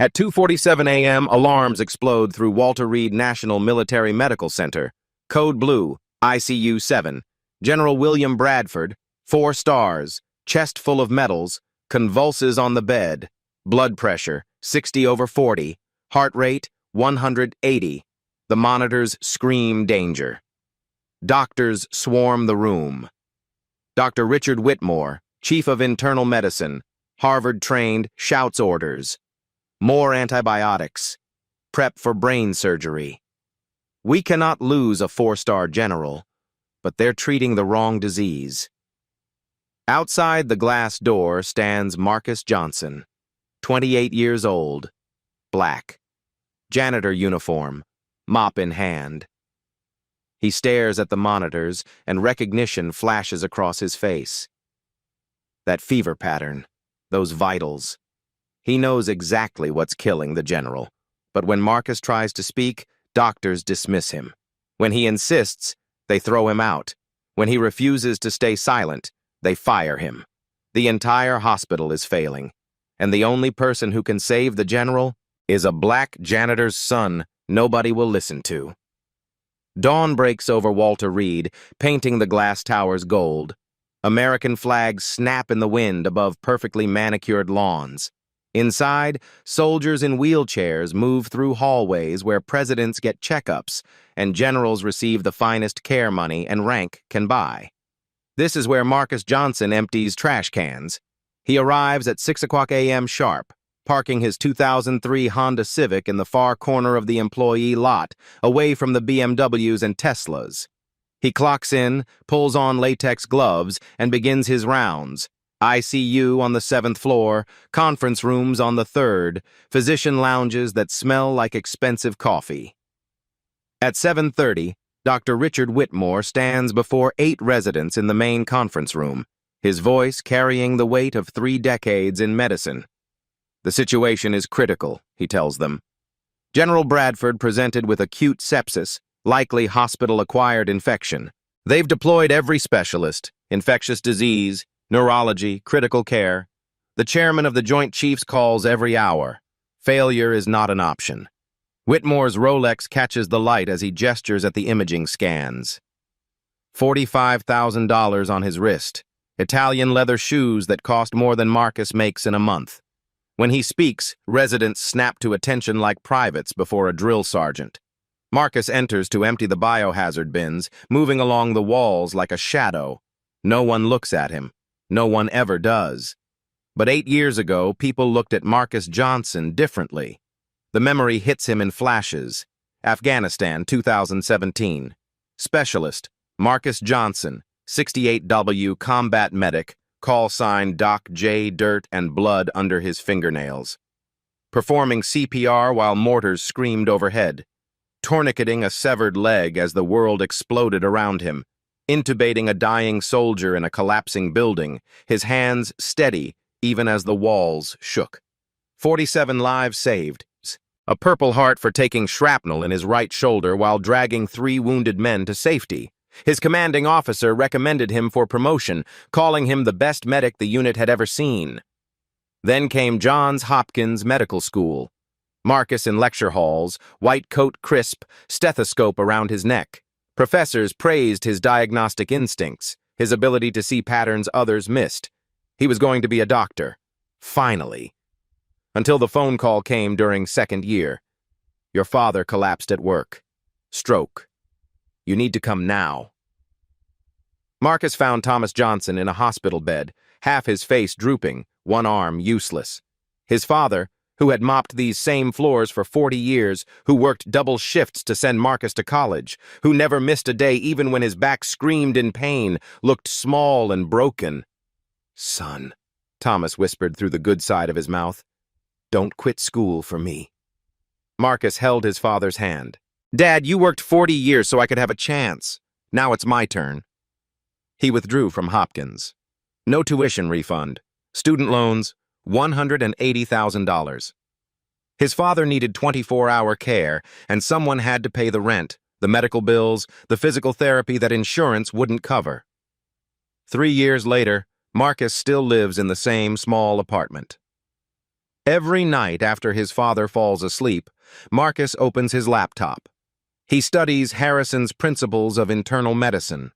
At 2:47 a.m., alarms explode through Walter Reed National Military Medical Center. Code Blue, ICU 7. General William Bradford, 4 stars, chest full of medals, convulses on the bed. Blood pressure, 60/40. Heart rate, 180. The monitors scream danger. Doctors swarm the room. Dr. Richard Whitmore, Chief of Internal Medicine, Harvard-trained, shouts orders. More antibiotics. Prep for brain surgery. We cannot lose a 4-star general, but they're treating the wrong disease. Outside the glass door stands Marcus Johnson, 28 years old, black, janitor uniform, mop in hand. He stares at the monitors, and recognition flashes across his face. That fever pattern, those vitals. He knows exactly what's killing the general, but when Marcus tries to speak, doctors dismiss him. When he insists, they throw him out. When he refuses to stay silent, they fire him. The entire hospital is failing, and the only person who can save the general is a black janitor's son nobody will listen to. Dawn breaks over Walter Reed, painting the glass towers gold. American flags snap in the wind above perfectly manicured lawns. Inside, soldiers in wheelchairs move through hallways where presidents get checkups and generals receive the finest care money and rank can buy. This is where Marcus Johnson empties trash cans. He arrives at 6 o'clock a.m. sharp, parking his 2003 Honda Civic in the far corner of the employee lot, away from the BMWs and Teslas. He clocks in, pulls on latex gloves, and begins his rounds. ICU on the 7th floor, conference rooms on the 3rd, physician lounges that smell like expensive coffee. At 7:30, Dr. Richard Whitmore stands before 8 residents in the main conference room, his voice carrying the weight of 3 decades in medicine. The situation is critical, he tells them. General Bradford presented with acute sepsis, likely hospital-acquired infection. They've deployed every specialist, infectious disease, neurology, critical care. The chairman of the Joint Chiefs calls every hour. Failure is not an option. Whitmore's Rolex catches the light as he gestures at the imaging scans. $45,000 on his wrist. Italian leather shoes that cost more than Marcus makes in a month. When he speaks, residents snap to attention like privates before a drill sergeant. Marcus enters to empty the biohazard bins, moving along the walls like a shadow. No one looks at him. No one ever does. But 8 years ago, people looked at Marcus Johnson differently. The memory hits him in flashes. Afghanistan, 2017. Specialist, Marcus Johnson, 68W combat medic, call sign Doc J. Dirt and blood under his fingernails. Performing CPR while mortars screamed overhead. Tourniqueting a severed leg as the world exploded around him. Intubating a dying soldier in a collapsing building, his hands steady even as the walls shook. 47 lives saved. A Purple Heart for taking shrapnel in his right shoulder while dragging 3 wounded men to safety. His commanding officer recommended him for promotion, calling him the best medic the unit had ever seen. Then came Johns Hopkins Medical School. Marcus in lecture halls, white coat crisp, stethoscope around his neck. Professors praised his diagnostic instincts, his ability to see patterns others missed. He was going to be a doctor. Finally. Until the phone call came during 2nd year. Your father collapsed at work. Stroke. You need to come now. Marcus found Thomas Johnson in a hospital bed, half his face drooping, one arm useless. His father, who had mopped these same floors for 40 years, who worked double shifts to send Marcus to college, who never missed a day even when his back screamed in pain, looked small and broken. Son, Thomas whispered through the good side of his mouth, don't quit school for me. Marcus held his father's hand. Dad, you worked 40 years so I could have a chance. Now it's my turn. He withdrew from Hopkins. No tuition refund. Student loans, $180,000. His father needed 24-hour care, and someone had to pay the rent, the medical bills, the physical therapy that insurance wouldn't cover. 3 years later, Marcus still lives in the same small apartment. Every night after his father falls asleep, Marcus opens his laptop. He studies Harrison's principles of internal medicine.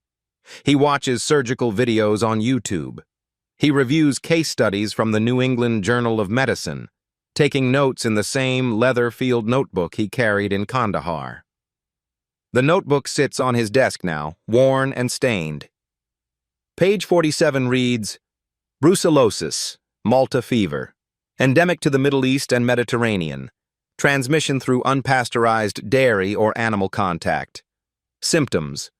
He watches surgical videos on YouTube. He reviews case studies from the New England Journal of Medicine, taking notes in the same leather-filled notebook he carried in Kandahar. The notebook sits on his desk now, worn and stained. Page 47 reads, Brucellosis, Malta fever, endemic to the Middle East and Mediterranean, transmission through unpasteurized dairy or animal contact. Symptoms,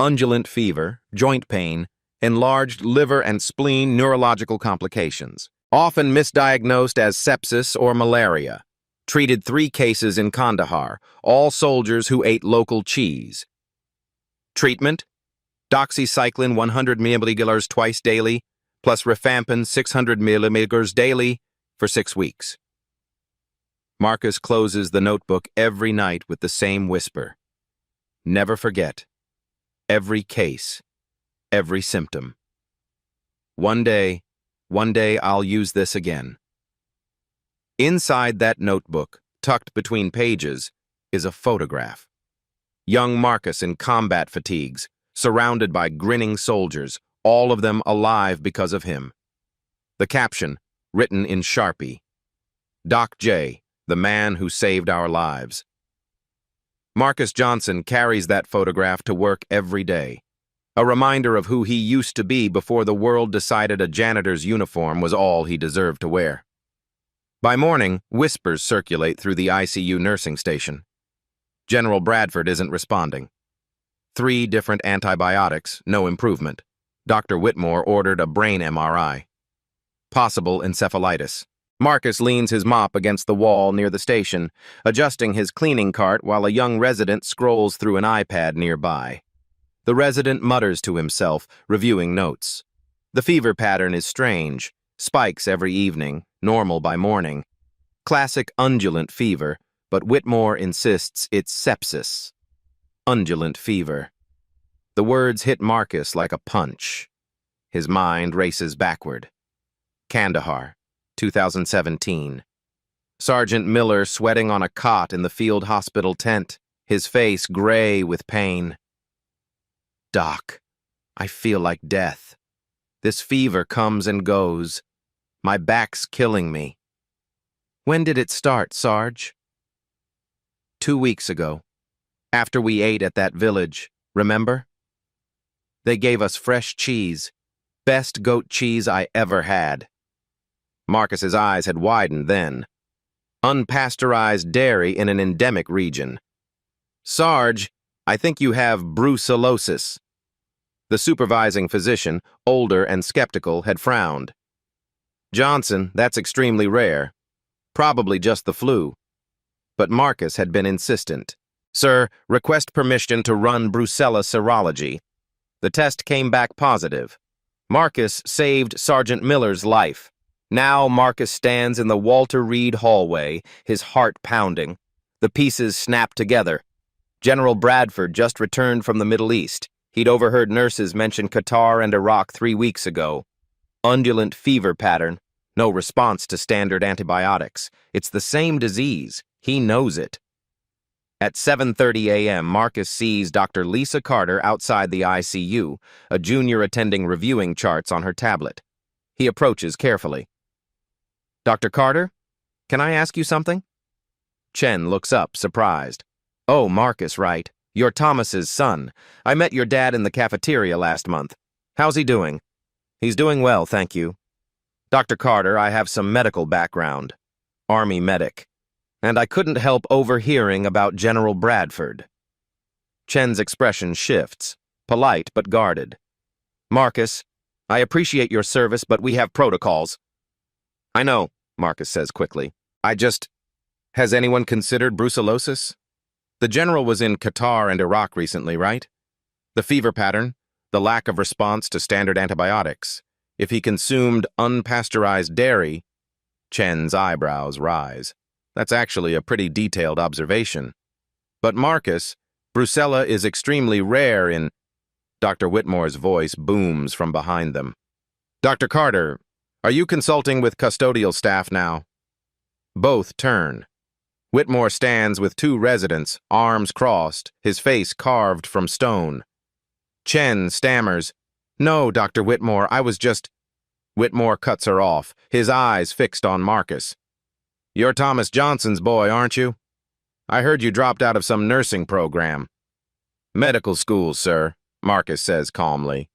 undulant fever, joint pain, enlarged liver and spleen neurological complications, often misdiagnosed as sepsis or malaria. Treated 3 cases in Kandahar, all soldiers who ate local cheese. Treatment, doxycycline 100 mg twice daily, plus rifampin 600 mg daily for 6 weeks. Marcus closes the notebook every night with the same whisper. Never forget. Every case. Every symptom. One day I'll use this again. Inside that notebook, tucked between pages, is a photograph. Young Marcus in combat fatigues, surrounded by grinning soldiers, all of them alive because of him. The caption, written in Sharpie, Doc J, the man who saved our lives. Marcus Johnson carries that photograph to work every day, a reminder of who he used to be before the world decided a janitor's uniform was all he deserved to wear. By morning, whispers circulate through the ICU nursing station. General Bradford isn't responding. 3 different antibiotics, no improvement. Dr. Whitmore ordered a brain MRI. Possible encephalitis. Marcus leans his mop against the wall near the station, adjusting his cleaning cart while a young resident scrolls through an iPad nearby. The resident mutters to himself, reviewing notes. The fever pattern is strange. Spikes every evening, normal by morning. Classic undulant fever, but Whitmore insists it's sepsis. Undulant fever. The words hit Marcus like a punch. His mind races backward. Kandahar, 2017. Sergeant Miller sweating on a cot in the field hospital tent, his face gray with pain. Doc, I feel like death. This fever comes and goes. My back's killing me. When did it start, Sarge? 2 weeks ago, after we ate at that village, remember? They gave us fresh cheese, best goat cheese I ever had. Marcus's eyes had widened then. Unpasteurized dairy in an endemic region. Sarge, I think you have brucellosis. The supervising physician, older and skeptical, had frowned. Johnson, that's extremely rare. Probably just the flu. But Marcus had been insistent. Sir, request permission to run brucella serology. The test came back positive. Marcus saved Sergeant Miller's life. Now Marcus stands in the Walter Reed hallway, his heart pounding. The pieces snap together. General Bradford just returned from the Middle East. He'd overheard nurses mention Qatar and Iraq 3 weeks ago. Undulant fever pattern. No response to standard antibiotics. It's the same disease. He knows it. At 7:30 a.m., Marcus sees Dr. Lisa Carter outside the ICU, a junior attending reviewing charts on her tablet. He approaches carefully. Dr. Carter, can I ask you something? Chen looks up, surprised. Oh, Marcus, right. You're Thomas's son. I met your dad in the cafeteria last month. How's he doing? He's doing well, thank you. Dr. Carter, I have some medical background. Army medic. And I couldn't help overhearing about General Bradford. Chen's expression shifts, polite but guarded. Marcus, I appreciate your service, but we have protocols. I know, Marcus says quickly. Has anyone considered brucellosis? The general was in Qatar and Iraq recently, right? The fever pattern, the lack of response to standard antibiotics. If he consumed unpasteurized dairy, Chen's eyebrows rise. That's actually a pretty detailed observation. But Marcus, brucella is extremely rare in... Dr. Whitmore's voice booms from behind them. Dr. Carter, are you consulting with custodial staff now? Both turn. Whitmore stands with two residents, arms crossed, his face carved from stone. Chen stammers, "No, Dr. Whitmore, I was just—" Whitmore cuts her off, his eyes fixed on Marcus. "You're Thomas Johnson's boy, aren't you? I heard you dropped out of some nursing program." "Medical school, sir," Marcus says calmly.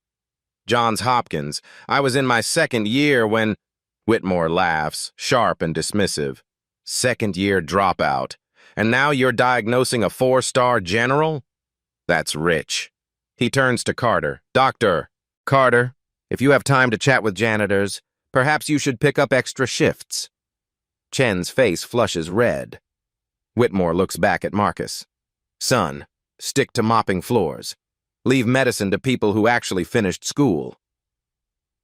"Johns Hopkins. I was in my second year when—" Whitmore laughs, sharp and dismissive. "Second-year dropout. And now you're diagnosing a 4-star general? That's rich." He turns to Carter. "Doctor, Carter, if you have time to chat with janitors, perhaps you should pick up extra shifts." Chen's face flushes red. Whitmore looks back at Marcus. "Son, stick to mopping floors. Leave medicine to people who actually finished school."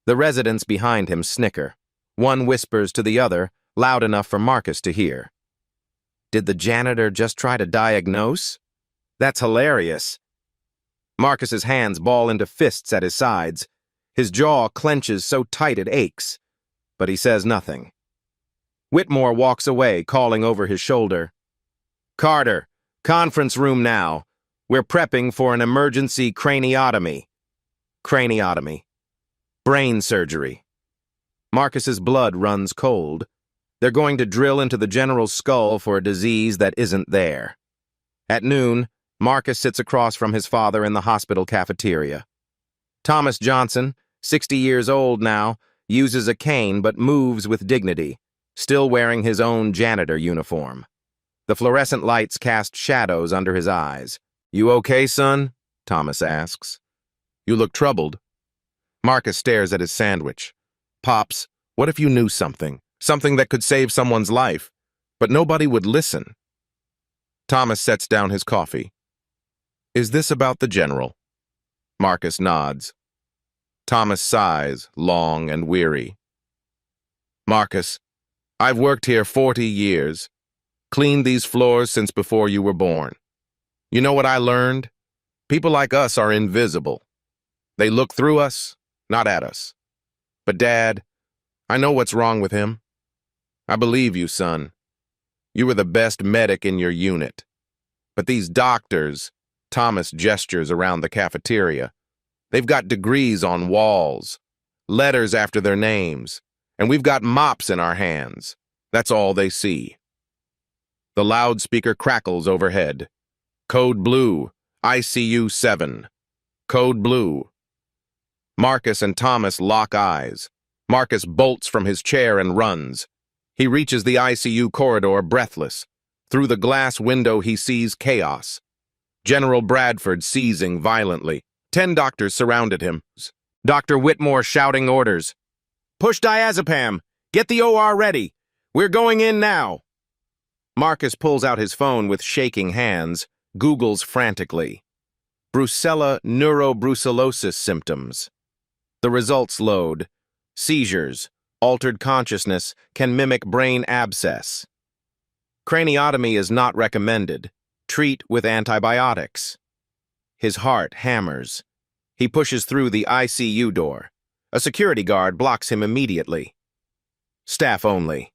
The residents behind him snicker. One whispers to the other, loud enough for Marcus to hear. "Did the janitor just try to diagnose? That's hilarious." Marcus's hands ball into fists at his sides. His jaw clenches so tight it aches, but he says nothing. Whitmore walks away, calling over his shoulder. "Carter, conference room now. We're prepping for an emergency craniotomy." Craniotomy. Brain surgery. Marcus's blood runs cold. They're going to drill into the general's skull for a disease that isn't there. At noon, Marcus sits across from his father in the hospital cafeteria. Thomas Johnson, 60 years old now, uses a cane but moves with dignity, still wearing his own janitor uniform. The fluorescent lights cast shadows under his eyes. "You okay, son?" Thomas asks. "You look troubled." Marcus stares at his sandwich. "Pops, what if you knew something? Something that could save someone's life, but nobody would listen." Thomas sets down his coffee. "Is this about the general?" Marcus nods. Thomas sighs, long and weary. "Marcus, I've worked here 40 years, cleaned these floors since before you were born. You know what I learned? People like us are invisible. They look through us, not at us. But Dad, I know what's wrong with him. I believe you, son. You were the best medic in your unit. But these doctors," Thomas gestures around the cafeteria, "they've got degrees on walls, letters after their names, and we've got mops in our hands. That's all they see." The loudspeaker crackles overhead. "Code Blue, ICU 7. Code Blue." Marcus and Thomas lock eyes. Marcus bolts from his chair and runs. He reaches the ICU corridor breathless. Through the glass window he sees chaos. General Bradford seizing violently. 10 doctors surrounded him. Dr. Whitmore shouting orders. "Push diazepam! Get the OR ready! We're going in now!" Marcus pulls out his phone with shaking hands, Googles frantically. Brucella neurobrucellosis symptoms. The results load. Seizures, altered consciousness, can mimic brain abscess. Craniotomy is not recommended. Treat with antibiotics. His heart hammers. He pushes through the ICU door. A security guard blocks him immediately. "Staff only."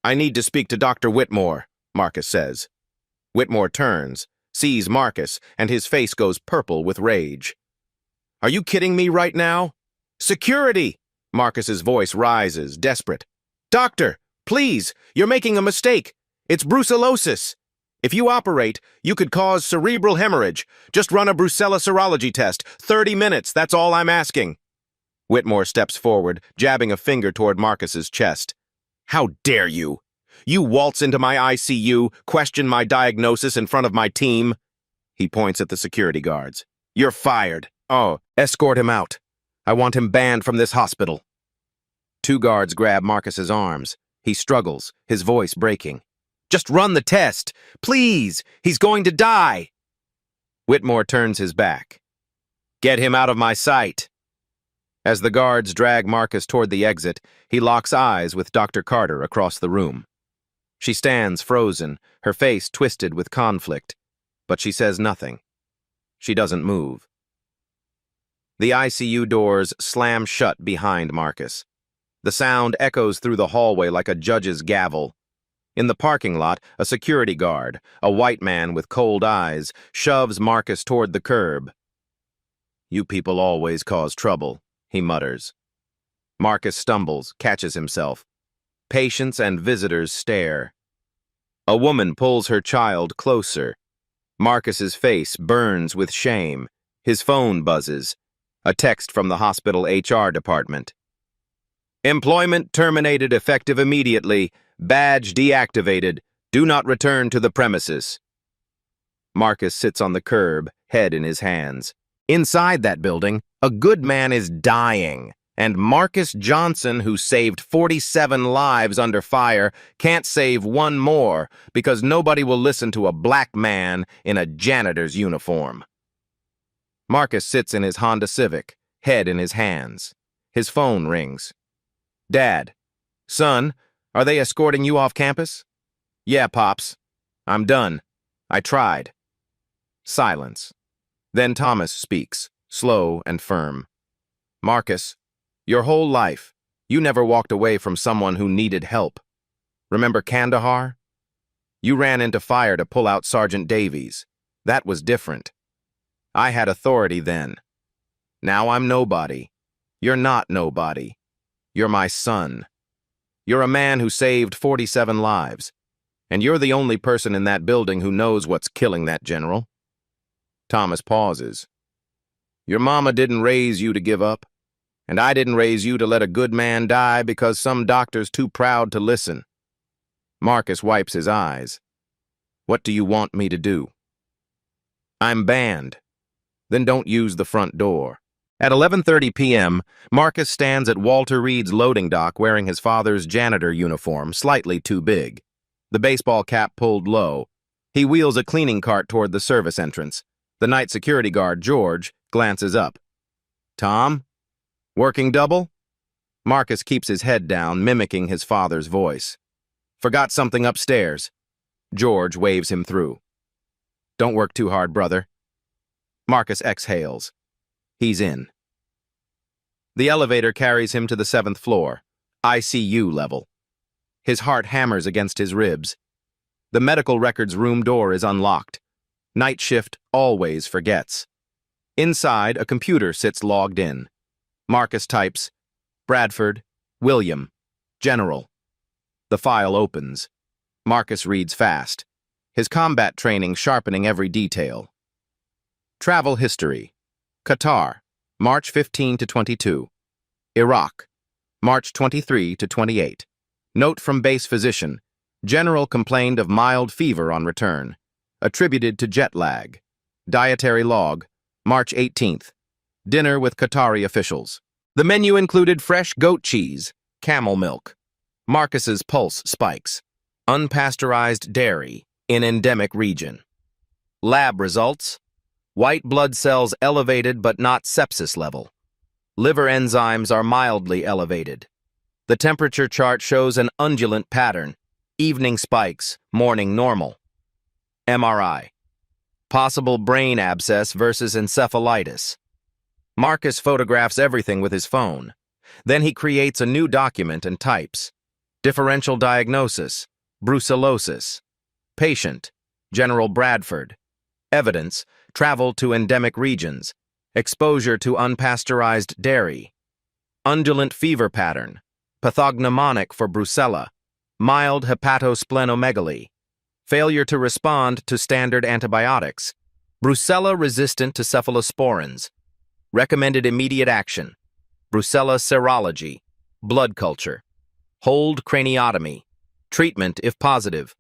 "I need to speak to Dr. Whitmore," Marcus says. Whitmore turns, sees Marcus, and his face goes purple with rage. "Are you kidding me right now? Security!" Marcus's voice rises, desperate. "Doctor, please, you're making a mistake. It's brucellosis. If you operate, you could cause cerebral hemorrhage. Just run a brucella serology test. 30 minutes, that's all I'm asking." Whitmore steps forward, jabbing a finger toward Marcus's chest. "How dare you? You waltz into my ICU, question my diagnosis in front of my team." He points at the security guards. "You're fired. Oh, escort him out. I want him banned from this hospital." 2 guards grab Marcus's arms. He struggles, his voice breaking. "Just run the test. Please, he's going to die." Whitmore turns his back. "Get him out of my sight." As the guards drag Marcus toward the exit, he locks eyes with Dr. Carter across the room. She stands frozen, her face twisted with conflict, but she says nothing. She doesn't move. The ICU doors slam shut behind Marcus. The sound echoes through the hallway like a judge's gavel. In the parking lot, a security guard, a white man with cold eyes, shoves Marcus toward the curb. "You people always cause trouble," he mutters. Marcus stumbles, catches himself. Patients and visitors stare. A woman pulls her child closer. Marcus's face burns with shame. His phone buzzes. A text from the hospital HR department. "Employment terminated effective immediately. Badge deactivated. Do not return to the premises." Marcus sits on the curb, head in his hands. Inside that building, a good man is dying, and Marcus Johnson, who saved 47 lives under fire, can't save one more because nobody will listen to a black man in a janitor's uniform. Marcus sits in his Honda Civic, head in his hands. His phone rings. "Dad. Son, are they escorting you off campus?" "Yeah, Pops. I'm done. I tried." Silence. Then Thomas speaks, slow and firm. "Marcus, your whole life, you never walked away from someone who needed help. Remember Kandahar? You ran into fire to pull out Sergeant Davies. That was different. I had authority then. Now I'm nobody. You're not nobody. You're my son. You're a man who saved 47 lives, and you're the only person in that building who knows what's killing that general." Thomas pauses. "Your mama didn't raise you to give up, and I didn't raise you to let a good man die because some doctor's too proud to listen." Marcus wipes his eyes. "What do you want me to do?" "I'm banned." "Then don't use the front door." At 11:30 p.m., Marcus stands at Walter Reed's loading dock wearing his father's janitor uniform, slightly too big. The baseball cap pulled low. He wheels a cleaning cart toward the service entrance. The night security guard, George, glances up. "Tom? Working double?" Marcus keeps his head down, mimicking his father's voice. "Forgot something upstairs." George waves him through. "Don't work too hard, brother." Marcus exhales. He's in. The elevator carries him to the 7th floor, ICU level. His heart hammers against his ribs. The medical records room door is unlocked. Night shift always forgets. Inside, a computer sits logged in. Marcus types, "Bradford, William, General." The file opens. Marcus reads fast, his combat training sharpening every detail. Travel history. Qatar, March 15 to 22. Iraq, March 23 to 28. Note from base physician. General complained of mild fever on return. Attributed to jet lag. Dietary log, March 18th. Dinner with Qatari officials. The menu included fresh goat cheese, camel milk. Marcus's pulse spikes. Unpasteurized dairy in endemic region. Lab results. White blood cells elevated but not sepsis level. Liver enzymes are mildly elevated. The temperature chart shows an undulant pattern. Evening spikes, morning normal. MRI. Possible brain abscess versus encephalitis. Marcus photographs everything with his phone. Then he creates a new document and types. Differential diagnosis, brucellosis. Patient, General Bradford. Evidence, travel to endemic regions. Exposure to unpasteurized dairy. Undulant fever pattern. Pathognomonic for brucella. Mild hepatosplenomegaly. Failure to respond to standard antibiotics. Brucella resistant to cephalosporins. Recommended immediate action. Brucella serology. Blood culture. Hold craniotomy. Treatment if positive.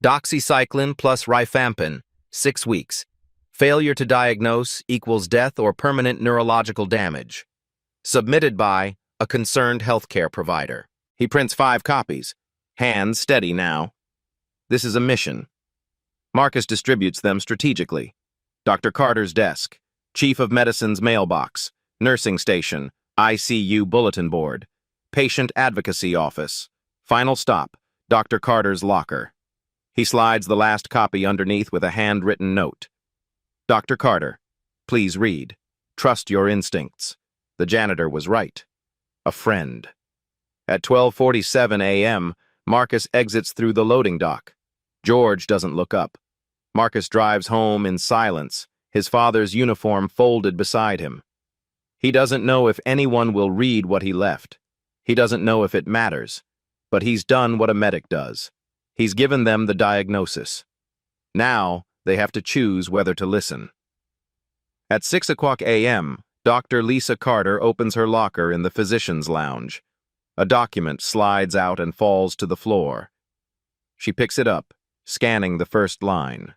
Doxycycline plus rifampin, 6 weeks. Failure to diagnose equals death or permanent neurological damage. Submitted by a concerned healthcare provider. He prints 5 copies. Hands steady now. This is a mission. Marcus distributes them strategically. Dr. Carter's desk. Chief of Medicine's mailbox. Nursing station. ICU bulletin board. Patient advocacy office. Final stop. Dr. Carter's locker. He slides the last copy underneath with a handwritten note. Dr. Carter, please read. Trust your instincts. The janitor was right. A friend. At 12:47 a.m., Marcus exits through the loading dock. George doesn't look up. Marcus drives home in silence, his father's uniform folded beside him. He doesn't know if anyone will read what he left. He doesn't know if it matters. But he's done what a medic does. He's given them the diagnosis. Now, they have to choose whether to listen. At 6 o'clock a.m., Dr. Lisa Carter opens her locker in the physician's lounge. A document slides out and falls to the floor. She picks it up, scanning the first line.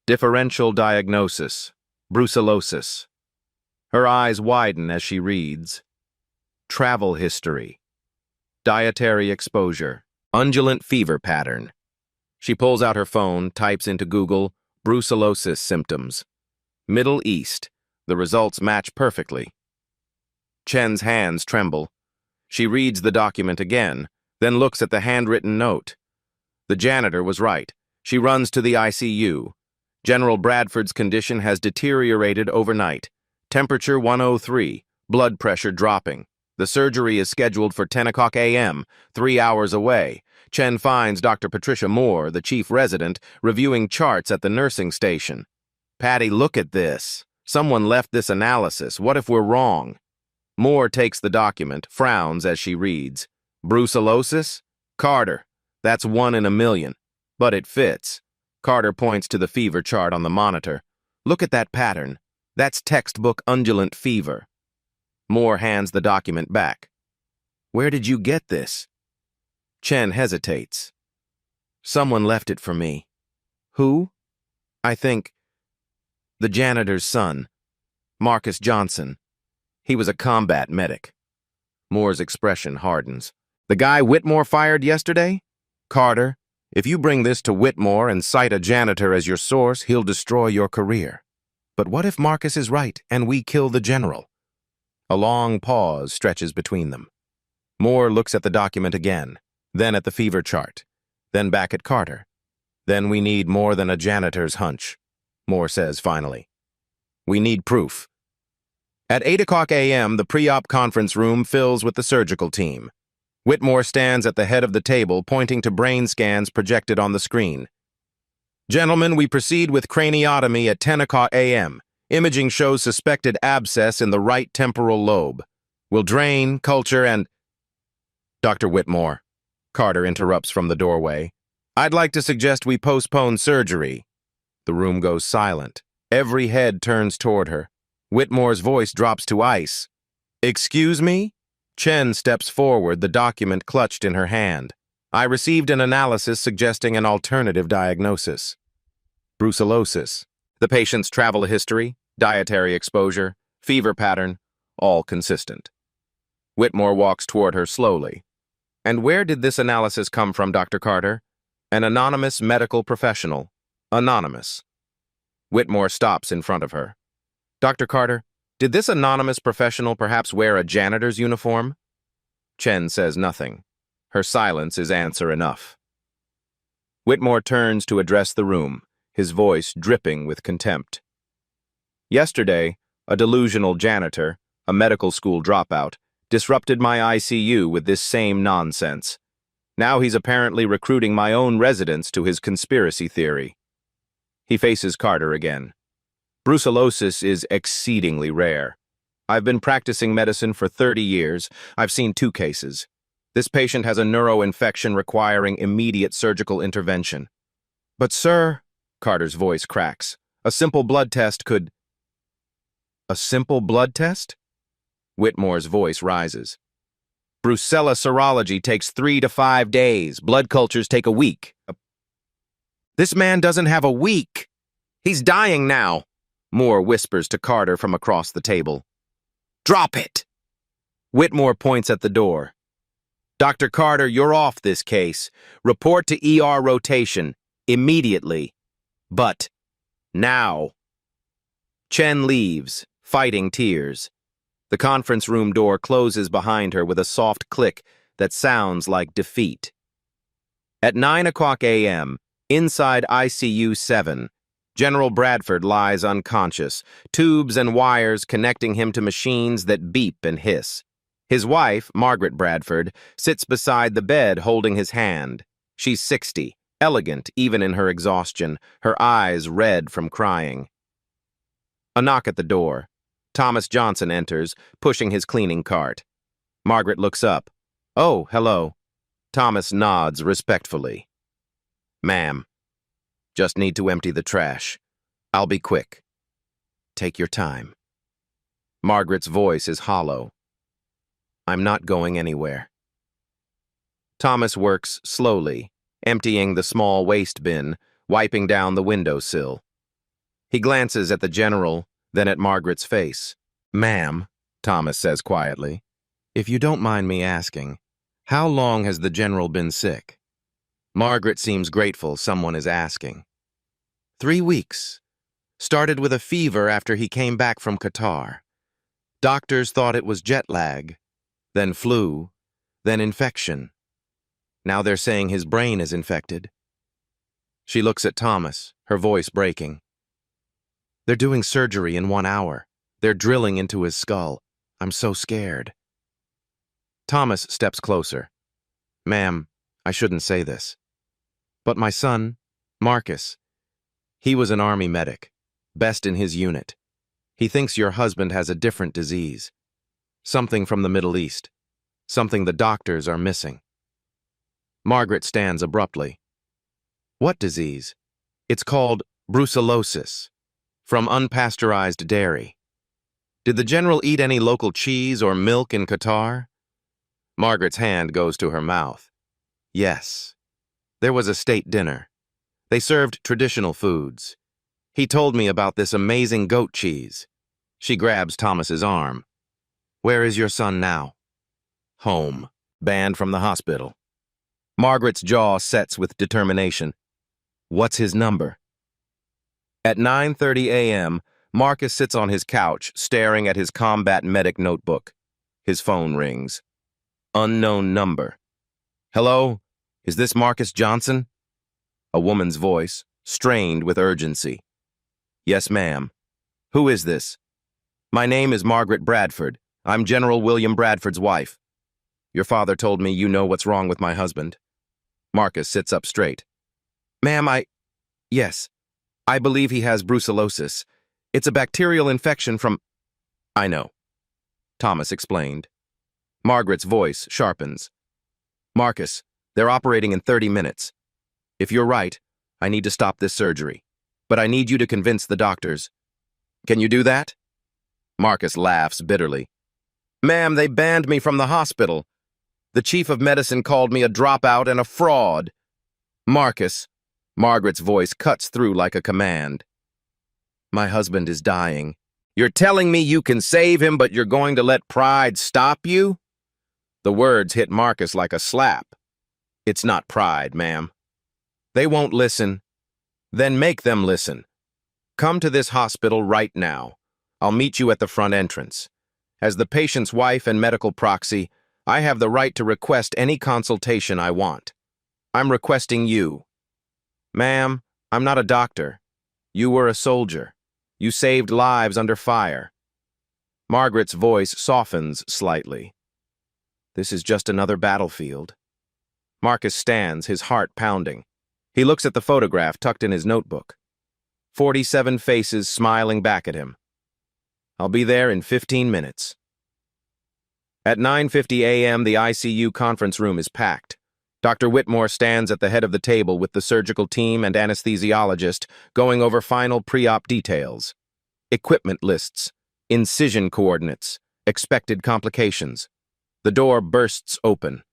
Differential diagnosis, brucellosis. Her eyes widen as she reads. Travel history. Dietary exposure. Undulant fever pattern. She pulls out her phone, types into Google, brucellosis symptoms. Middle East. The results match perfectly. Chen's hands tremble. She reads the document again, then looks at the handwritten note. The janitor was right. She runs to the ICU. General Bradford's condition has deteriorated overnight. Temperature 103, blood pressure dropping. The surgery is scheduled for 10 o'clock a.m., 3 hours away. Chen finds Dr. Patricia Moore, the chief resident, reviewing charts at the nursing station. Patty, look at this. Someone left this analysis. What if we're wrong? Moore takes the document, frowns as she reads. Brucellosis? Carter. That's 1 in a million. But it fits. Carter points to the fever chart on the monitor. Look at that pattern. That's textbook undulant fever. Moore hands the document back. Where did you get this? Chen hesitates. Someone left it for me. Who? I think the janitor's son, Marcus Johnson. He was a combat medic. Moore's expression hardens. The guy Whitmore fired yesterday? Carter, if you bring this to Whitmore and cite a janitor as your source, he'll destroy your career. But what if Marcus is right and we kill the general? A long pause stretches between them. Moore looks at the document again, then at the fever chart, then back at Carter. Then we need more than a janitor's hunch, Moore says finally. We need proof. At 8 o'clock a.m., the pre-op conference room fills with the surgical team. Whitmore stands at the head of the table, pointing to brain scans projected on the screen. Gentlemen, we proceed with craniotomy at 10 o'clock a.m. Imaging shows suspected abscess in the right temporal lobe. We'll drain, culture, and... Dr. Whitmore, Carter interrupts from the doorway. I'd like to suggest we postpone surgery. The room goes silent. Every head turns toward her. Whitmore's voice drops to ice. Excuse me? Chen steps forward, the document clutched in her hand. I received an analysis suggesting an alternative diagnosis. Brucellosis. The patient's travel history, dietary exposure, fever pattern, all consistent. Whitmore walks toward her slowly. And where did this analysis come from, Dr. Carter? An anonymous medical professional. Anonymous. Whitmore stops in front of her. Dr. Carter, did this anonymous professional perhaps wear a janitor's uniform? Chen says nothing. Her silence is answer enough. Whitmore turns to address the room, his voice dripping with contempt. Yesterday, a delusional janitor, a medical school dropout, disrupted my ICU with this same nonsense. Now he's apparently recruiting my own residents to his conspiracy theory. He faces Carter again. Brucellosis is exceedingly rare. I've been practicing medicine for 30 years. I've seen 2 cases. This patient has a neuroinfection requiring immediate surgical intervention. But sir, Carter's voice cracks, a simple blood test could... A simple blood test? Whitmore's voice rises. Brucella serology takes 3 to 5 days. Blood cultures take a week. This man doesn't have a week. He's dying now, Moore whispers to Carter from across the table. Drop it! Whitmore points at the door. Dr. Carter, you're off this case. Report to ER rotation. Immediately. But now. Chen leaves, fighting tears. The conference room door closes behind her with a soft click that sounds like defeat. At 9 o'clock a.m., inside ICU 7, General Bradford lies unconscious, tubes and wires connecting him to machines that beep and hiss. His wife, Margaret Bradford, sits beside the bed holding his hand. She's 60, elegant even in her exhaustion, her eyes red from crying. A knock at the door. Thomas Johnson enters, pushing his cleaning cart. Margaret looks up. "Oh, hello." Thomas nods respectfully. "Ma'am, just need to empty the trash. I'll be quick." "Take your time." Margaret's voice is hollow. "I'm not going anywhere." Thomas works slowly, emptying the small waste bin, wiping down the windowsill. He glances at the general, then at Margaret's face. "Ma'am," Thomas says quietly, "if you don't mind me asking, how long has the general been sick?" Margaret seems grateful someone is asking. 3 weeks. Started with a fever after he came back from Qatar. Doctors thought it was jet lag, then flu, then infection. Now they're saying his brain is infected." She looks at Thomas, her voice breaking. "They're doing surgery in 1 hour. They're drilling into his skull. I'm so scared." Thomas steps closer. "Ma'am, I shouldn't say this. But my son, Marcus, he was an army medic, best in his unit. He thinks your husband has a different disease. Something from the Middle East. Something the doctors are missing." Margaret stands abruptly. "What disease?" "It's called brucellosis, from unpasteurized dairy." "Did the general eat any local cheese or milk in Qatar?" Margaret's hand goes to her mouth. "Yes. There was a state dinner. They served traditional foods. He told me about this amazing goat cheese." She grabs Thomas's arm. "Where is your son now?" "Home. Banned from the hospital." Margaret's jaw sets with determination. "What's his number?" At 9:30 a.m., Marcus sits on his couch, staring at his combat medic notebook. His phone rings. Unknown number. "Hello? Is this Marcus Johnson?" A woman's voice, strained with urgency. "Yes, ma'am. Who is this?" "My name is Margaret Bradford. I'm General William Bradford's wife. Your father told me you know what's wrong with my husband." Marcus sits up straight. "Ma'am, yes. I believe he has brucellosis. It's a bacterial infection from—" "I know," Thomas explained. Margaret's voice sharpens. "Marcus, they're operating in 30 minutes. If you're right, I need to stop this surgery. But I need you to convince the doctors. Can you do that?" Marcus laughs bitterly. "Ma'am, they banned me from the hospital. The chief of medicine called me a dropout and a fraud." "Marcus," Margaret's voice cuts through like a command. "My husband is dying. You're telling me you can save him, but you're going to let pride stop you?" The words hit Marcus like a slap. "It's not pride, ma'am. They won't listen. Then make them listen. Come to this hospital right now. I'll meet you at the front entrance. As the patient's wife and medical proxy, I have the right to request any consultation I want. I'm requesting you. Ma'am, I'm not a doctor. You were a soldier. You saved lives under fire." Margaret's voice softens slightly. "This is just another battlefield." Marcus stands, his heart pounding. He looks at the photograph tucked in his notebook. 47 faces smiling back at him. "I'll be there in 15 minutes. At 9:50 a.m., the ICU conference room is packed. Dr. Whitmore stands at the head of the table with the surgical team and anesthesiologist going over final pre-op details. Equipment lists, incision coordinates, expected complications. The door bursts open.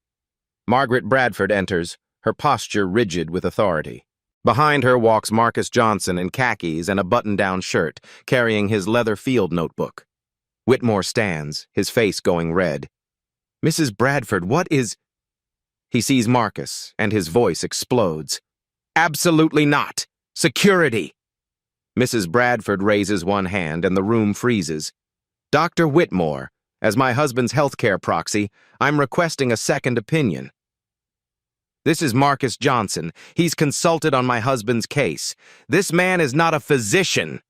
Margaret Bradford enters, her posture rigid with authority. Behind her walks Marcus Johnson in khakis and a button-down shirt, carrying his leather field notebook. Whitmore stands, his face going red. "Mrs. Bradford, what is—" He sees Marcus, and his voice explodes. "Absolutely not! Security!" Mrs. Bradford raises one hand, and the room freezes. "Dr. Whitmore, as my husband's healthcare proxy, I'm requesting a second opinion." "This is Marcus Johnson. He's consulted on my husband's case. This man is not a physician."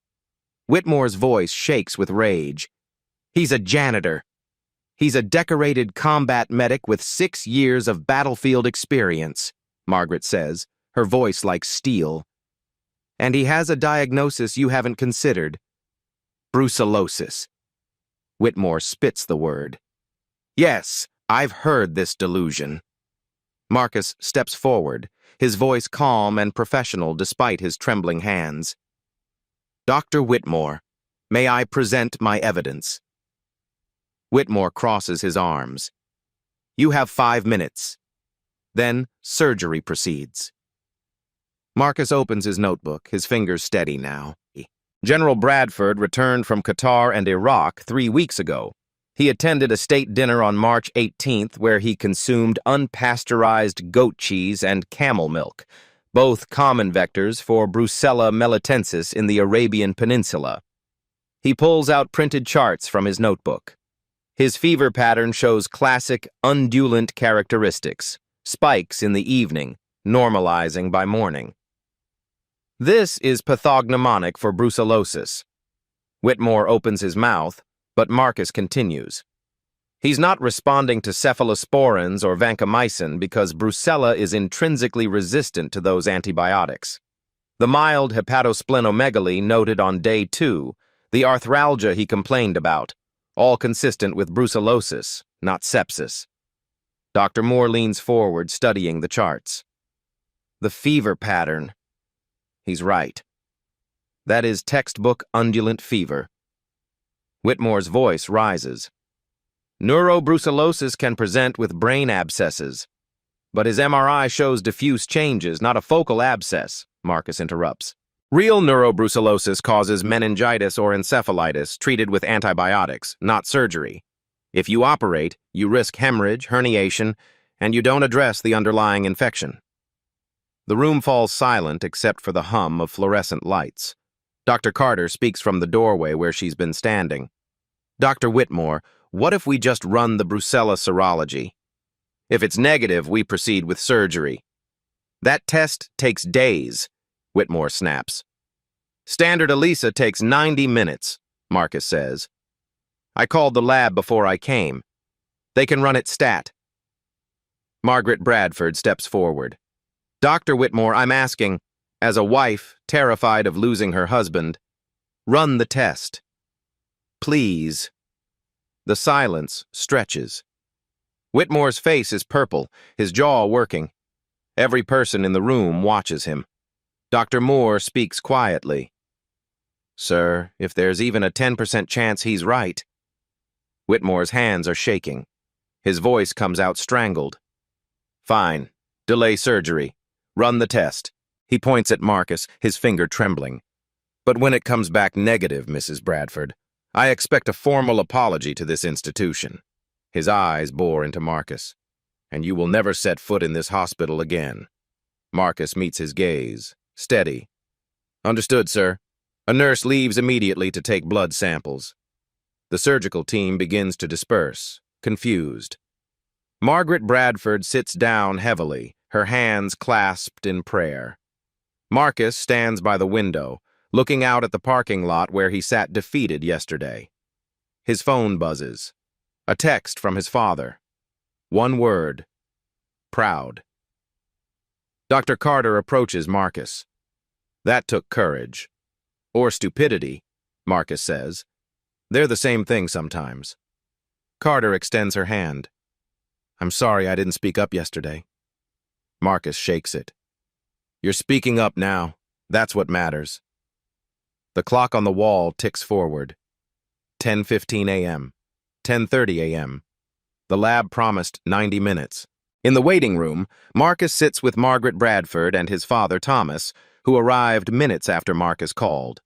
Whitmore's voice shakes with rage. "He's a janitor." He's a decorated combat medic with 6 years of battlefield experience, Margaret says, her voice like steel. And he has a diagnosis you haven't considered. Brucellosis. Whitmore spits the word. Yes, I've heard this delusion. Marcus steps forward, his voice calm and professional despite his trembling hands. Dr. Whitmore, may I present my evidence? Whitmore crosses his arms. You have 5 minutes. Then surgery proceeds. Marcus opens his notebook, his fingers steady now. General Bradford returned from Qatar and Iraq 3 weeks ago. He attended a state dinner on March 18th where he consumed unpasteurized goat cheese and camel milk, both common vectors for Brucella melitensis in the Arabian Peninsula. He pulls out printed charts from his notebook. His fever pattern shows classic undulant characteristics, spikes in the evening, normalizing by morning. This is pathognomonic for brucellosis. Whitmore opens his mouth, but Marcus continues. He's not responding to cephalosporins or vancomycin because brucella is intrinsically resistant to those antibiotics. The mild hepatosplenomegaly noted on day 2, the arthralgia he complained about, all consistent with brucellosis, not sepsis. Dr. Moore leans forward, studying the charts. The fever pattern. He's right. That is textbook undulant fever. Whitmore's voice rises. Neurobrucellosis can present with brain abscesses. But his MRI shows diffuse changes, not a focal abscess, Marcus interrupts. Real neurobrucellosis causes meningitis or encephalitis treated with antibiotics, not surgery. If you operate, you risk hemorrhage, herniation, and you don't address the underlying infection. The room falls silent except for the hum of fluorescent lights. Dr. Carter speaks from the doorway where she's been standing. Dr. Whitmore, what if we just run the brucella serology? If it's negative, we proceed with surgery. That test takes days, Whitmore snaps. Standard ELISA takes 90 minutes, Marcus says. I called the lab before I came. They can run it stat. Margaret Bradford steps forward. Dr. Whitmore, I'm asking, as a wife terrified of losing her husband, run the test. Please. The silence stretches. Whitmore's face is purple, his jaw working. Every person in the room watches him. Dr. Moore speaks quietly. Sir, if there's even a 10% chance he's right. Whitmore's hands are shaking. His voice comes out strangled. Fine. Delay surgery. Run the test. He points at Marcus, his finger trembling. But when it comes back negative, Mrs. Bradford, I expect a formal apology to this institution. His eyes bore into Marcus. And you will never set foot in this hospital again. Marcus meets his gaze, steady. Understood, sir. A nurse leaves immediately to take blood samples. The surgical team begins to disperse, confused. Margaret Bradford sits down heavily, her hands clasped in prayer. Marcus stands by the window, looking out at the parking lot where he sat defeated yesterday. His phone buzzes. A text from his father. One word. Proud. Dr. Carter approaches Marcus. That took courage. Or stupidity, Marcus says. They're the same thing sometimes. Carter extends her hand. I'm sorry I didn't speak up yesterday. Marcus shakes it. You're speaking up now. That's what matters. The clock on the wall ticks forward. 10:15 a.m. 10:30 a.m. The lab promised 90 minutes. In the waiting room, Marcus sits with Margaret Bradford and his father, Thomas, who arrived minutes after Marcus called.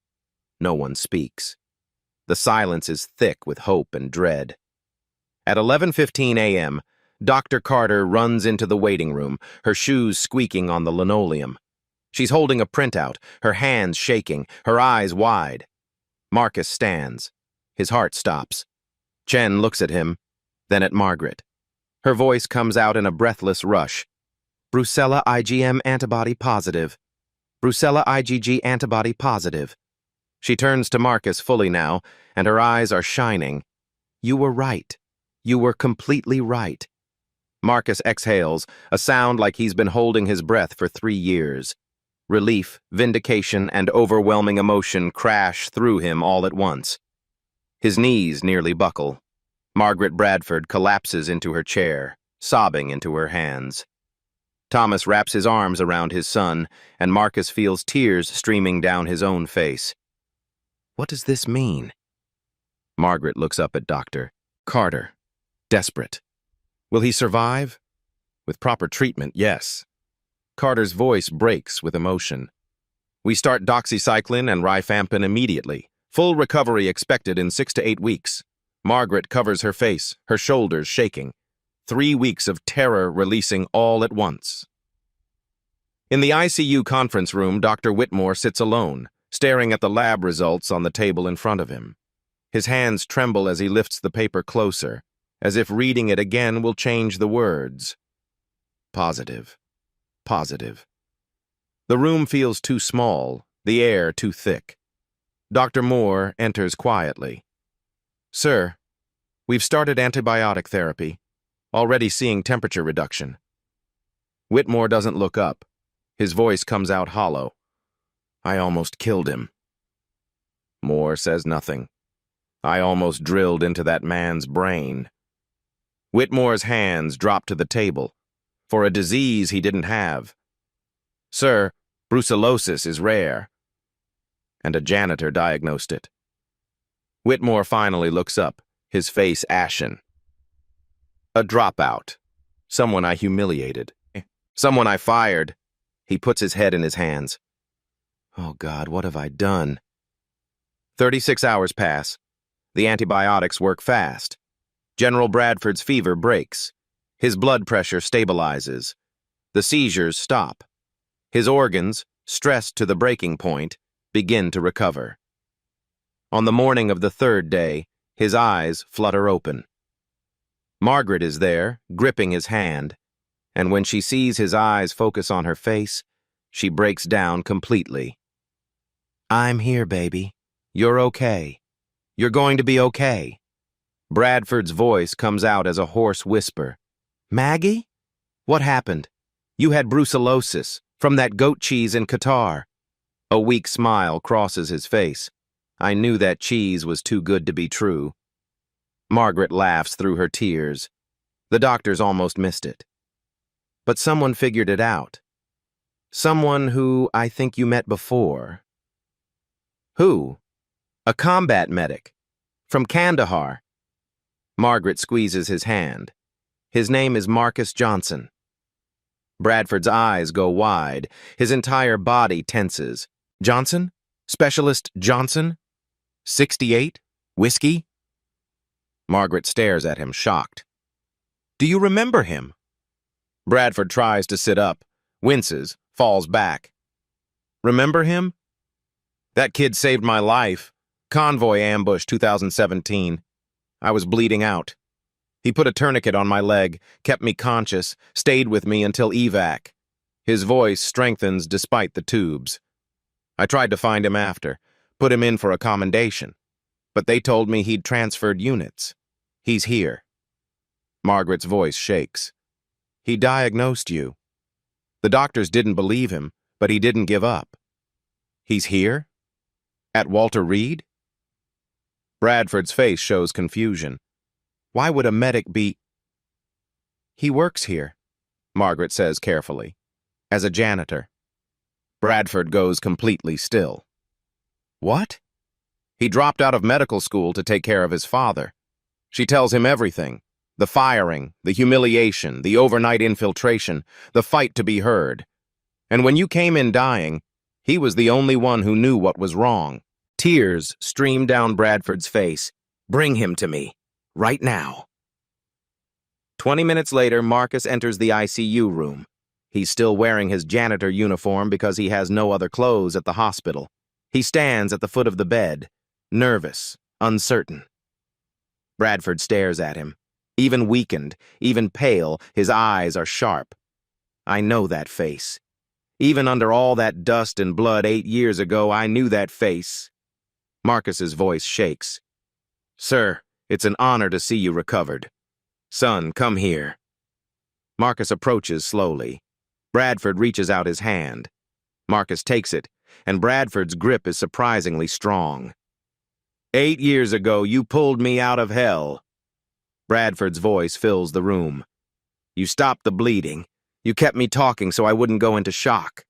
No one speaks. The silence is thick with hope and dread. At 11:15 a.m., Dr. Carter runs into the waiting room, her shoes squeaking on the linoleum. She's holding a printout, her hands shaking, her eyes wide. Marcus stands. His heart stops. Chen looks at him, then at Margaret. Her voice comes out in a breathless rush. Brucella IgM antibody positive. Brucella IgG antibody positive. She turns to Marcus fully now, and her eyes are shining. You were right. You were completely right. Marcus exhales, a sound like he's been holding his breath for 3 years. Relief, vindication, and overwhelming emotion crash through him all at once. His knees nearly buckle. Margaret Bradford collapses into her chair, sobbing into her hands. Thomas wraps his arms around his son, and Marcus feels tears streaming down his own face. What does this mean? Margaret looks up at Dr. Carter, desperate. Will he survive? With proper treatment, yes. Carter's voice breaks with emotion. We start doxycycline and rifampin immediately. Full recovery expected in 6 to 8 weeks. Margaret covers her face, her shoulders shaking. 3 weeks of terror releasing all at once. In the ICU conference room, Dr. Whitmore sits alone, staring at the lab results on the table in front of him. His hands tremble as he lifts the paper closer, as if reading it again will change the words. Positive. Positive. The room feels too small, the air too thick. Dr. Moore enters quietly. Sir, we've started antibiotic therapy, already seeing temperature reduction. Whitmore doesn't look up. His voice comes out hollow. I almost killed him. Moore says nothing. I almost drilled into that man's brain. Whitmore's hands drop to the table, for a disease he didn't have. Sir, brucellosis is rare. And a janitor diagnosed it. Whitmore finally looks up, his face ashen. A dropout. Someone I humiliated. Someone I fired. He puts his head in his hands. Oh God, what have I done? 36 hours pass. The antibiotics work fast. General Bradford's fever breaks. His blood pressure stabilizes. The seizures stop. His organs, stressed to the breaking point, begin to recover. On the morning of the 3rd day, his eyes flutter open. Margaret is there, gripping his hand, and when she sees his eyes focus on her face, she breaks down completely. I'm here, baby. You're okay. You're going to be okay. Bradford's voice comes out as a hoarse whisper. Maggie? What happened? You had brucellosis from that goat cheese in Qatar. A weak smile crosses his face. I knew that cheese was too good to be true. Margaret laughs through her tears. The doctors almost missed it. But someone figured it out. Someone who I think you met before. Who? A combat medic. From Kandahar. Margaret squeezes his hand. His name is Marcus Johnson. Bradford's eyes go wide. His entire body tenses. Johnson? Specialist Johnson? 68? Whiskey? Margaret stares at him, shocked. Do you remember him? Bradford tries to sit up, winces, falls back. Remember him? That kid saved my life. Convoy ambush 2017. I was bleeding out. He put a tourniquet on my leg, kept me conscious, stayed with me until evac. His voice strengthens despite the tubes. I tried to find him after, put him in for a commendation, but they told me he'd transferred units. He's here. Margaret's voice shakes. He diagnosed you. The doctors didn't believe him, but he didn't give up. He's here? At Walter Reed? Bradford's face shows confusion. Why would a medic be... He works here, Margaret says carefully, as a janitor. Bradford goes completely still. What? He dropped out of medical school to take care of his father. She tells him everything. The firing, the humiliation, the overnight infiltration, the fight to be heard. And when you came in dying, he was the only one who knew what was wrong. Tears stream down Bradford's face. Bring him to me. Right now. 20 minutes later, Marcus enters the ICU room. He's still wearing his janitor uniform because he has no other clothes at the hospital. He stands at the foot of the bed, nervous, uncertain. Bradford stares at him. Even weakened, even pale, his eyes are sharp. I know that face. Even under all that dust and blood 8 years ago, I knew that face. Marcus's voice shakes. Sir, it's an honor to see you recovered. Son, come here. Marcus approaches slowly. Bradford reaches out his hand. Marcus takes it, and Bradford's grip is surprisingly strong. 8 years ago, you pulled me out of hell. Bradford's voice fills the room. You stopped the bleeding. You kept me talking so I wouldn't go into shock.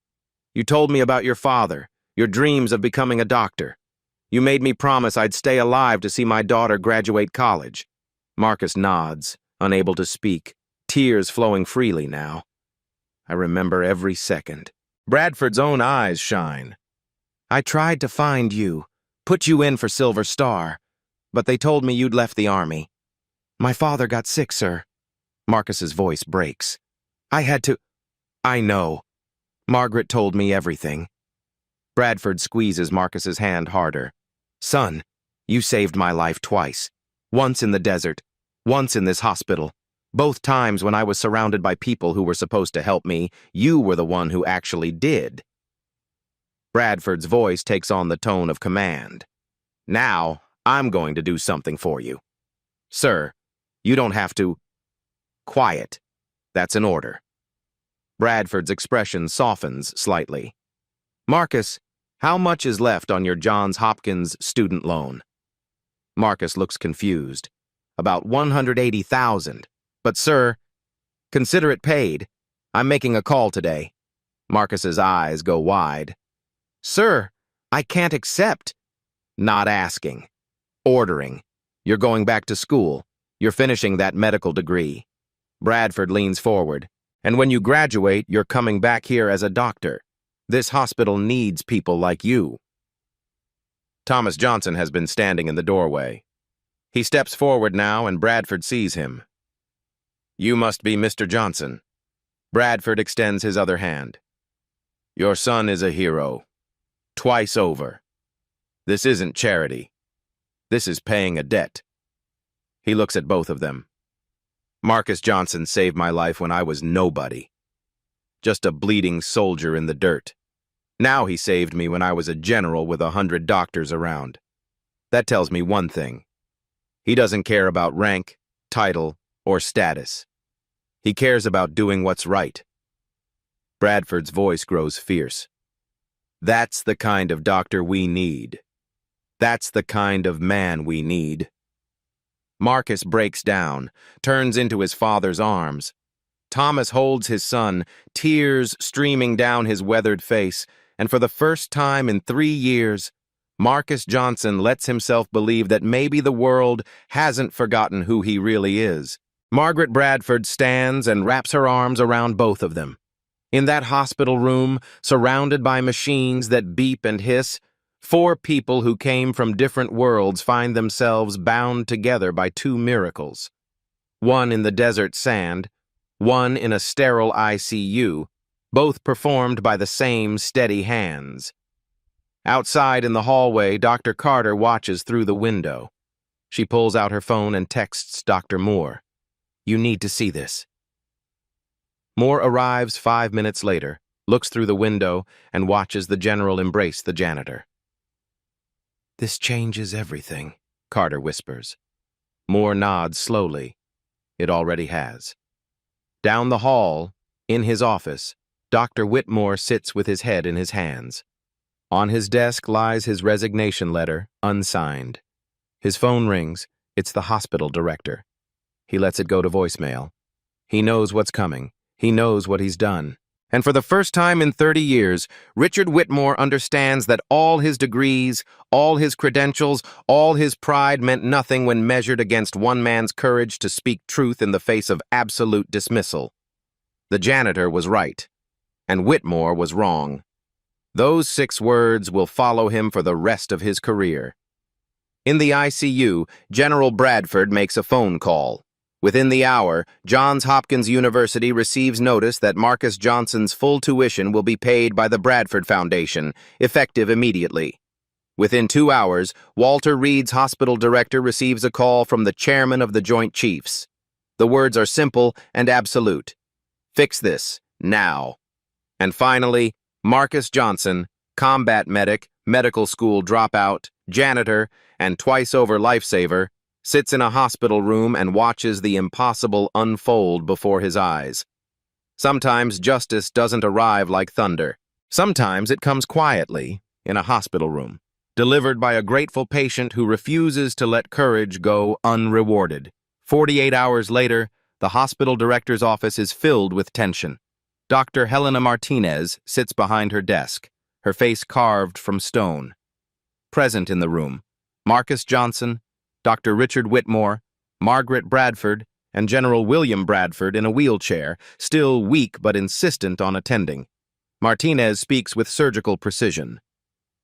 You told me about your father, your dreams of becoming a doctor. You made me promise I'd stay alive to see my daughter graduate college. Marcus nods, unable to speak, tears flowing freely now. I remember every second. Bradford's own eyes shine. I tried to find you, put you in for Silver Star, but they told me you'd left the army. My father got sick, sir. Marcus's voice breaks. I had to... I know. Margaret told me everything. Bradford squeezes Marcus's hand harder. Son, you saved my life twice. Once in the desert, once in this hospital. Both times when I was surrounded by people who were supposed to help me, you were the one who actually did. Bradford's voice takes on the tone of command. Now, I'm going to do something for you. Sir, you don't have to... Quiet. That's an order. Bradford's expression softens slightly. Marcus, how much is left on your Johns Hopkins student loan? Marcus looks confused. About $180,000. But sir, consider it paid. I'm making a call today. Marcus's eyes go wide. Sir, I can't accept. Not asking. Ordering. You're going back to school. You're finishing that medical degree. Bradford leans forward. And when you graduate, you're coming back here as a doctor. This hospital needs people like you. Thomas Johnson has been standing in the doorway. He steps forward now, and Bradford sees him. You must be Mr. Johnson. Bradford extends his other hand. Your son is a hero. Twice over. This isn't charity. This is paying a debt. He looks at both of them. Marcus Johnson saved my life when I was nobody. Just a bleeding soldier in the dirt. Now he saved me when I was a general with 100 doctors around. That tells me one thing. He doesn't care about rank, title, or status. He cares about doing what's right. Bradford's voice grows fierce. That's the kind of doctor we need. That's the kind of man we need. Marcus breaks down, turns into his father's arms. Thomas holds his son, tears streaming down his weathered face, and for the first time in 3 years, Marcus Johnson lets himself believe that maybe the world hasn't forgotten who he really is. Margaret Bradford stands and wraps her arms around both of them. In that hospital room, surrounded by machines that beep and hiss, 4 people who came from different worlds find themselves bound together by 2 miracles. One in the desert sand, one in a sterile ICU, both performed by the same steady hands. Outside in the hallway, Dr. Carter watches through the window. She pulls out her phone and texts Dr. Moore. You need to see this. Moore arrives 5 minutes later, looks through the window, and watches the general embrace the janitor. This changes everything, Carter whispers. Moore nods slowly. It already has. Down the hall, in his office, Dr. Whitmore sits with his head in his hands. On his desk lies his resignation letter, unsigned. His phone rings. It's the hospital director. He lets it go to voicemail. He knows what's coming. He knows what he's done. And for the first time in 30 years, Richard Whitmore understands that all his degrees, all his credentials, all his pride meant nothing when measured against one man's courage to speak truth in the face of absolute dismissal. The janitor was right, and Whitmore was wrong. Those 6 words will follow him for the rest of his career. In the ICU, General Bradford makes a phone call. Within the hour, Johns Hopkins University receives notice that Marcus Johnson's full tuition will be paid by the Bradford Foundation, effective immediately. Within 2 hours, Walter Reed's hospital director receives a call from the chairman of the Joint Chiefs. The words are simple and absolute. Fix this, now. And finally, Marcus Johnson, combat medic, medical school dropout, janitor, and twice-over lifesaver, sits in a hospital room and watches the impossible unfold before his eyes. Sometimes justice doesn't arrive like thunder. Sometimes it comes quietly, in a hospital room, delivered by a grateful patient who refuses to let courage go unrewarded. 48 hours later, the hospital director's office is filled with tension. Dr. Helena Martinez sits behind her desk, her face carved from stone. Present in the room, Marcus Johnson, Dr. Richard Whitmore, Margaret Bradford, and General William Bradford in a wheelchair, still weak but insistent on attending. Martinez speaks with surgical precision.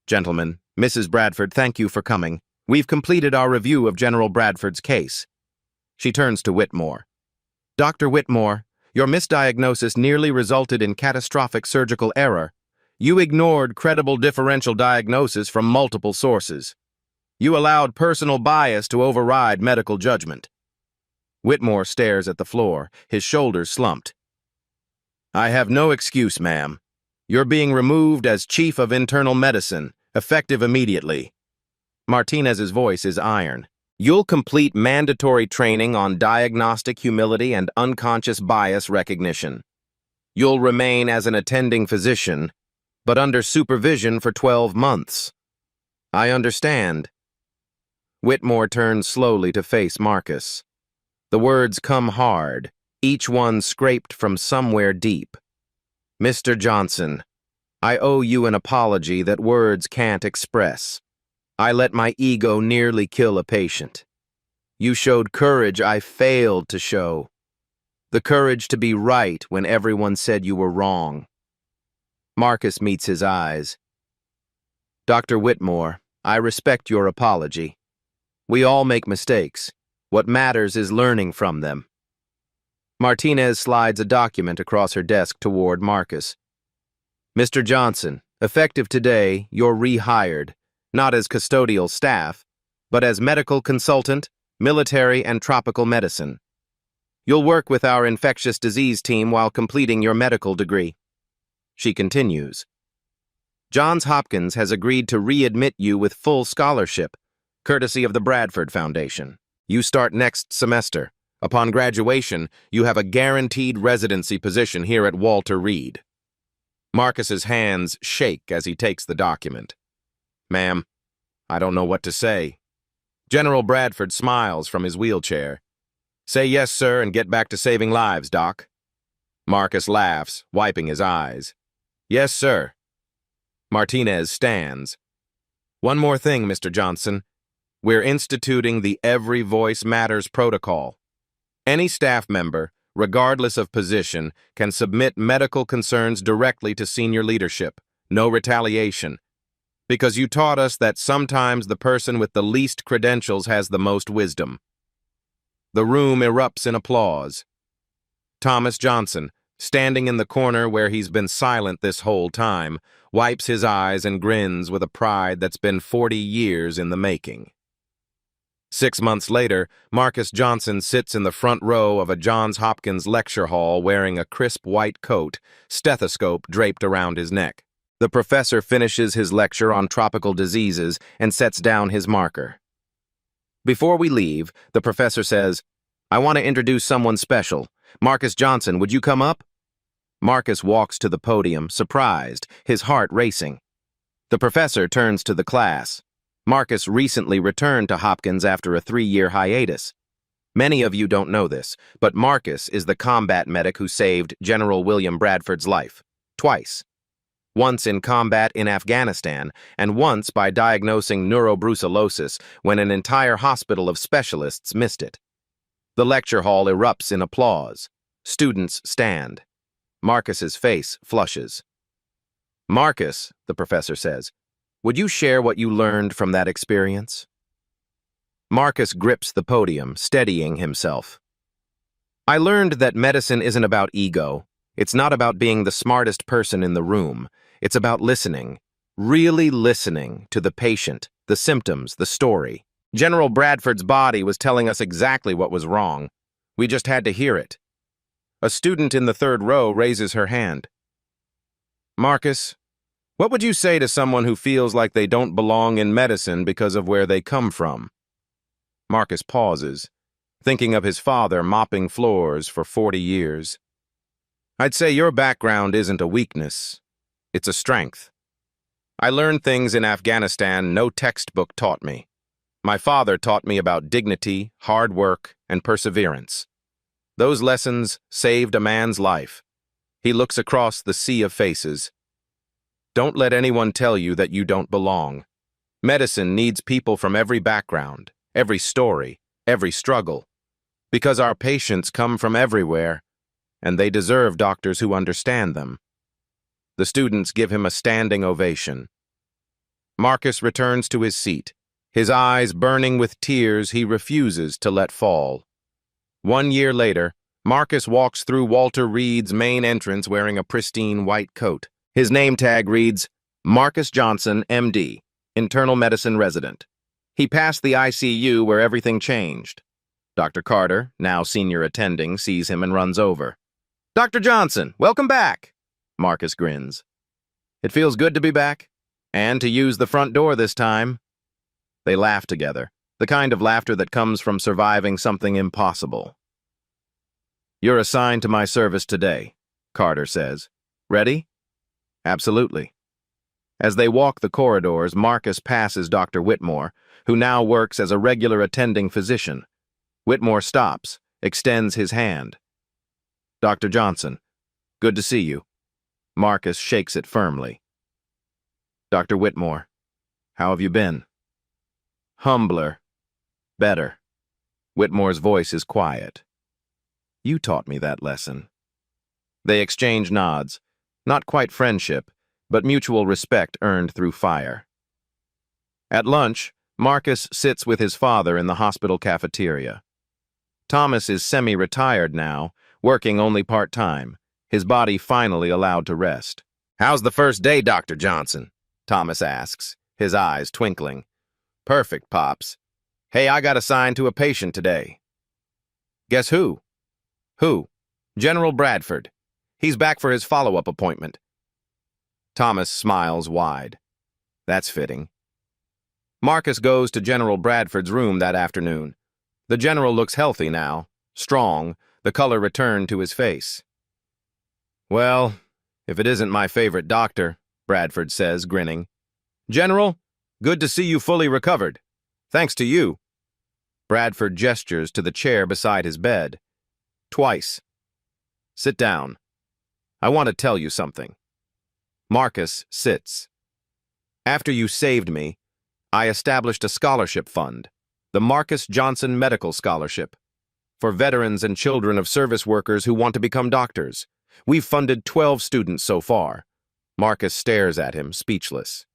"Gentlemen, Mrs. Bradford, thank you for coming. We've completed our review of General Bradford's case." She turns to Whitmore. "Dr. Whitmore, your misdiagnosis nearly resulted in catastrophic surgical error. You ignored credible differential diagnosis from multiple sources. You allowed personal bias to override medical judgment." Whitmore stares at the floor, his shoulders slumped. "I have no excuse, ma'am. You're being removed as Chief of Internal Medicine, effective immediately." Martinez's voice is iron. "You'll complete mandatory training on diagnostic humility and unconscious bias recognition. You'll remain as an attending physician, but under supervision for 12 months. I understand." Whitmore turns slowly to face Marcus. The words come hard, each one scraped from somewhere deep. "Mr. Johnson, I owe you an apology that words can't express. I let my ego nearly kill a patient. You showed courage I failed to show. The courage to be right when everyone said you were wrong." Marcus meets his eyes. "Dr. Whitmore, I respect your apology. We all make mistakes. What matters is learning from them." Martinez slides a document across her desk toward Marcus. "Mr. Johnson, effective today, you're rehired, not as custodial staff, but as medical consultant, military and tropical medicine. You'll work with our infectious disease team while completing your medical degree." She continues. "Johns Hopkins has agreed to readmit you with full scholarship, courtesy of the Bradford Foundation. You start next semester. Upon graduation, you have a guaranteed residency position here at Walter Reed." Marcus's hands shake as he takes the document. "Ma'am, I don't know what to say." General Bradford smiles from his wheelchair. "Say yes, sir, and get back to saving lives, Doc." Marcus laughs, wiping his eyes. "Yes, sir." Martinez stands. "One more thing, Mr. Johnson. We're instituting the Every Voice Matters protocol. Any staff member, regardless of position, can submit medical concerns directly to senior leadership. No retaliation. Because you taught us that sometimes the person with the least credentials has the most wisdom." The room erupts in applause. Thomas Johnson, standing in the corner where he's been silent this whole time, wipes his eyes and grins with a pride that's been 40 years in the making. 6 months later, Marcus Johnson sits in the front row of a Johns Hopkins lecture hall wearing a crisp white coat, stethoscope draped around his neck. The professor finishes his lecture on tropical diseases and sets down his marker. Before we leave, the professor says, "I want to introduce someone special. Marcus Johnson, would you come up?" Marcus walks to the podium, surprised, his heart racing. The professor turns to the class. Marcus recently returned to Hopkins after a 3-year hiatus. Many of you don't know this, but Marcus is the combat medic who saved General William Bradford's life, twice. Once in combat in Afghanistan, and once by diagnosing neurobrucellosis when an entire hospital of specialists missed it. The lecture hall erupts in applause. Students stand. Marcus's face flushes. "Marcus," the professor says, "would you share what you learned from that experience?" Marcus grips the podium, steadying himself. "I learned that medicine isn't about ego. It's not about being the smartest person in the room. It's about listening, really listening to the patient, the symptoms, the story. General Bradford's body was telling us exactly what was wrong. We just had to hear it." A student in the third row raises her hand. "Marcus, what would you say to someone who feels like they don't belong in medicine because of where they come from?" Marcus pauses, thinking of his father mopping floors for 40 years. I'd say your background isn't a weakness, it's a strength. I learned things in Afghanistan no textbook taught me. My father taught me about dignity, hard work, and perseverance. Those lessons saved a man's life. He looks across the sea of faces. Don't let anyone tell you that you don't belong. Medicine needs people from every background, every story, every struggle. Because our patients come from everywhere, and they deserve doctors who understand them. The students give him a standing ovation. Marcus returns to his seat, his eyes burning with tears he refuses to let fall. 1 year later, Marcus walks through Walter Reed's main entrance wearing a pristine white coat. His name tag reads, Marcus Johnson, MD, internal medicine resident. He passed the ICU where everything changed. Dr. Carter, now senior attending, sees him and runs over. Dr. Johnson, welcome back. Marcus grins. It feels good to be back, and to use the front door this time. They laugh together, the kind of laughter that comes from surviving something impossible. You're assigned to my service today, Carter says. Ready? Absolutely. As they walk the corridors, Marcus passes Dr. Whitmore, who now works as a regular attending physician. Whitmore stops, extends his hand. Dr. Johnson, good to see you. Marcus shakes it firmly. Dr. Whitmore, how have you been? Humbler. Better. Whitmore's voice is quiet. You taught me that lesson. They exchange nods, not quite friendship, but mutual respect earned through fire. At lunch, Marcus sits with his father in the hospital cafeteria. Thomas is semi-retired now, working only part-time, his body finally allowed to rest. How's the first day, Dr. Johnson? Thomas asks, his eyes twinkling. Perfect, Pops. Hey, I got assigned to a patient today. Guess who? Who? General Bradford. He's back for his follow-up appointment. Thomas smiles wide. That's fitting. Marcus goes to General Bradford's room that afternoon. The general looks healthy now, strong, the color returned to his face. Well, if it isn't my favorite doctor, Bradford says, grinning. General, good to see you fully recovered. Thanks to you. Bradford gestures to the chair beside his bed. Twice. Sit down. I want to tell you something. Marcus sits. After you saved me, I established a scholarship fund, the Marcus Johnson Medical Scholarship, for veterans and children of service workers who want to become doctors. We've funded 12 students so far. Marcus stares at him, speechless.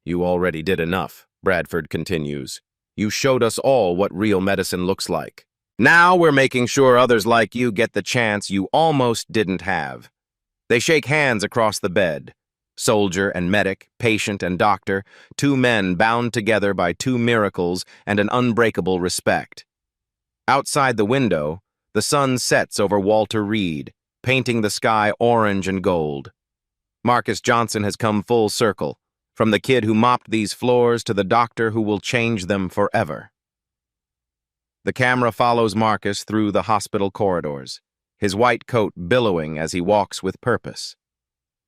You already did enough, Bradford continues. You showed us all what real medicine looks like. Now we're making sure others like you get the chance you almost didn't have. They shake hands across the bed. Soldier and medic, patient and doctor, two men bound together by two miracles and an unbreakable respect. Outside the window, the sun sets over Walter Reed, painting the sky orange and gold. Marcus Johnson has come full circle, from the kid who mopped these floors to the doctor who will change them forever. The camera follows Marcus through the hospital corridors, his white coat billowing as he walks with purpose.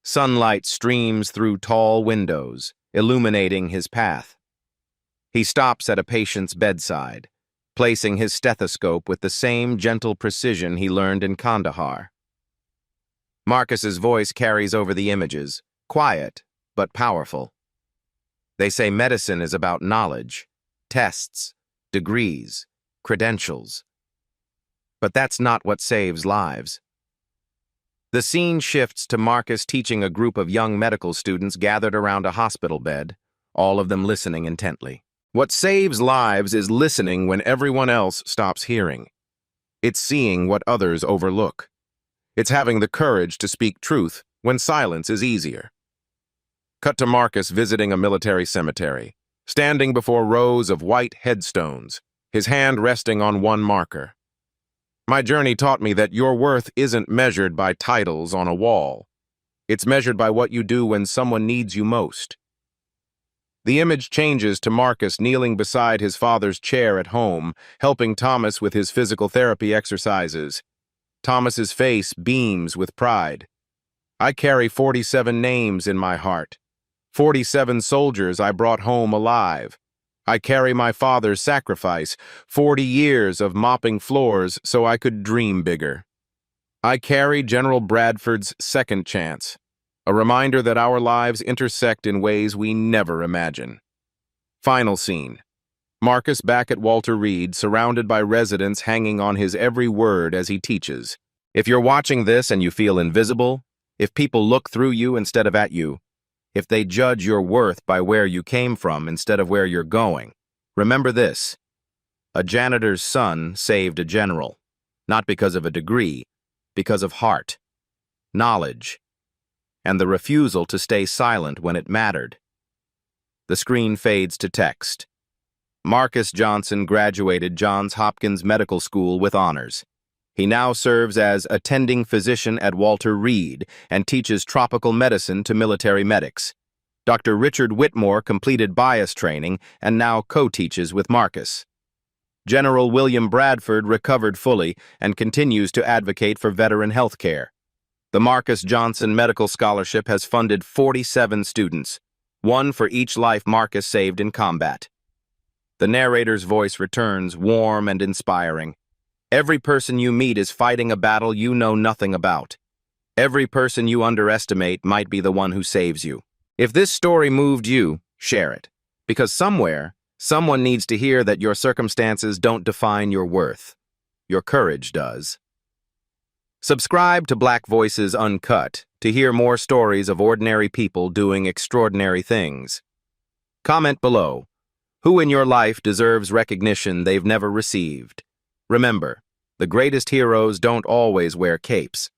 Sunlight streams through tall windows, illuminating his path. He stops at a patient's bedside, placing his stethoscope with the same gentle precision he learned in Kandahar. Marcus's voice carries over the images, quiet but powerful. They say medicine is about knowledge, tests, degrees, credentials. But that's not what saves lives. The scene shifts to Marcus teaching a group of young medical students gathered around a hospital bed, all of them listening intently. What saves lives is listening when everyone else stops hearing. It's seeing what others overlook. It's having the courage to speak truth when silence is easier. Cut to Marcus visiting a military cemetery, standing before rows of white headstones, his hand resting on one marker. My journey taught me that your worth isn't measured by titles on a wall. It's measured by what you do when someone needs you most. The image changes to Marcus kneeling beside his father's chair at home, helping Thomas with his physical therapy exercises. Thomas's face beams with pride. I carry 47 names in my heart. 47 soldiers I brought home alive. I carry my father's sacrifice, 40 years of mopping floors so I could dream bigger. I carry General Bradford's second chance, a reminder that our lives intersect in ways we never imagine. Final scene. Marcus back at Walter Reed, surrounded by residents hanging on his every word as he teaches. If you're watching this and you feel invisible, if people look through you instead of at you, if they judge your worth by where you came from instead of where you're going, remember this. A janitor's son saved a general, not because of a degree, because of heart, knowledge, and the refusal to stay silent when it mattered. The screen fades to text. Marcus Johnson graduated Johns Hopkins Medical School with honors. He now serves as attending physician at Walter Reed and teaches tropical medicine to military medics. Dr. Richard Whitmore completed bias training and now co-teaches with Marcus. General William Bradford recovered fully and continues to advocate for veteran health care. The Marcus Johnson Medical Scholarship has funded 47 students, one for each life Marcus saved in combat. The narrator's voice returns, warm and inspiring. Every person you meet is fighting a battle you know nothing about. Every person you underestimate might be the one who saves you. If this story moved you, share it. Because somewhere, someone needs to hear that your circumstances don't define your worth. Your courage does. Subscribe to Black Voices Uncut to hear more stories of ordinary people doing extraordinary things. Comment below. Who in your life deserves recognition they've never received? Remember, the greatest heroes don't always wear capes.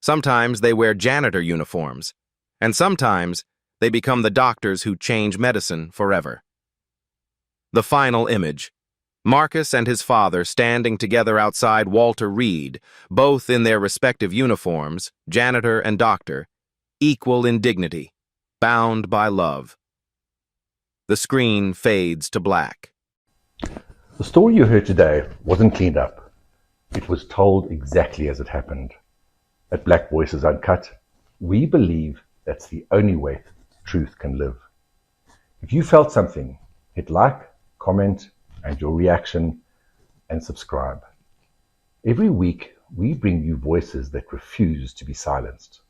Sometimes they wear janitor uniforms, and sometimes they become the doctors who change medicine forever. The final image. Marcus and his father standing together outside Walter Reed, both in their respective uniforms, janitor and doctor, equal in dignity, bound by love. The screen fades to black. The story you heard today wasn't cleaned up. It was told exactly as it happened. At Black Voices Uncut, we believe that's the only way truth can live. If you felt something, hit like, comment, and your reaction, and subscribe. Every week, we bring you voices that refuse to be silenced.